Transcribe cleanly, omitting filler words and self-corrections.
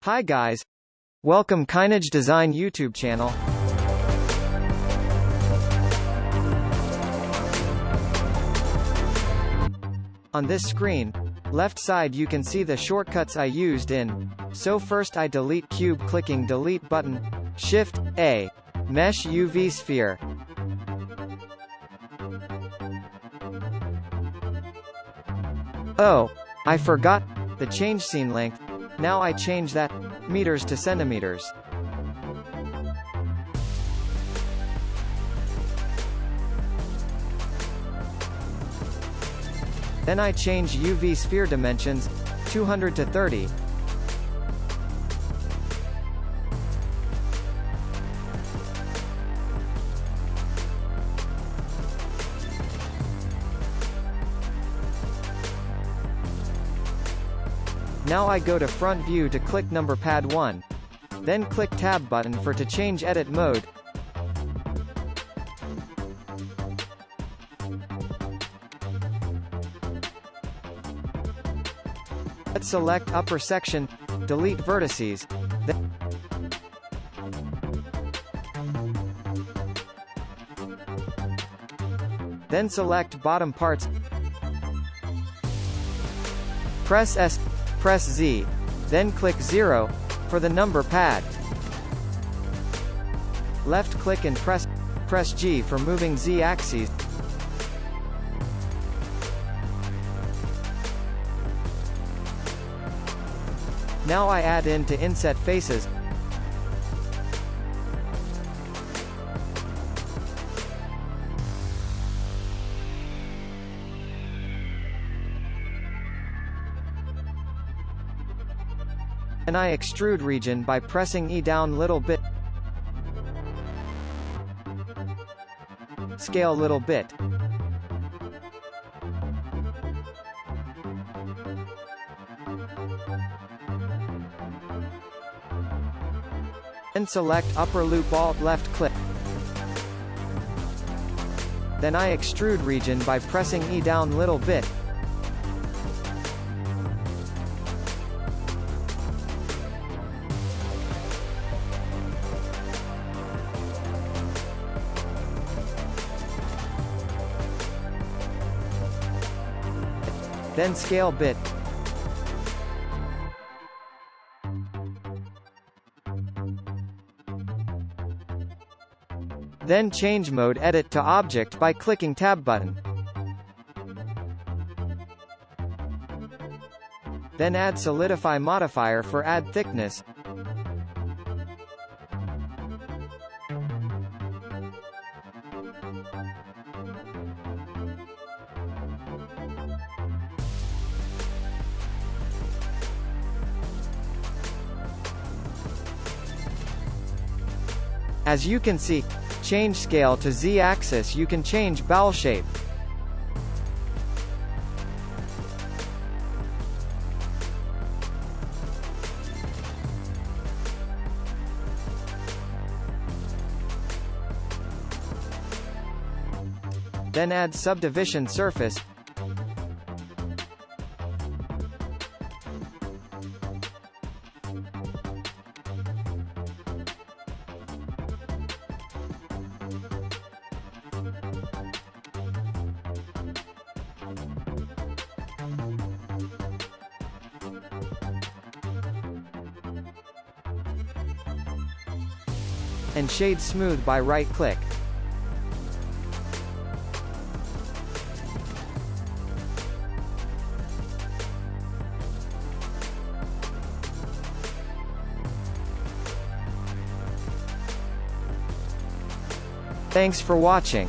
Hi guys. Welcome Kinage Design YouTube channel. On this screen, left side you can see the shortcuts I used in. So first I delete cube clicking delete button, Shift A, Mesh UV sphere. Oh, I forgot the change scene length. Now I change that meters to centimeters. Then I change UV sphere dimensions 200 to 30. Now I go to front view to click number pad 1. Then click tab button for to change edit mode. Let's select upper section, delete vertices. Then select bottom parts. Press S. Press Z, then click 0 for the number pad. Left click and press G for moving Z axes. Now I add in to inset faces. And I extrude region by pressing E down little bit. Scale little bit. Then select upper loop alt left click. Then I extrude region by pressing E down little bit. Then scale bit. Then change mode edit to object by clicking tab button. Then add solidify modifier for add thickness. As you can see, change scale to Z-axis you can change bowel shape. Then add subdivision surface. And shade smooth by right click. Thanks for watching.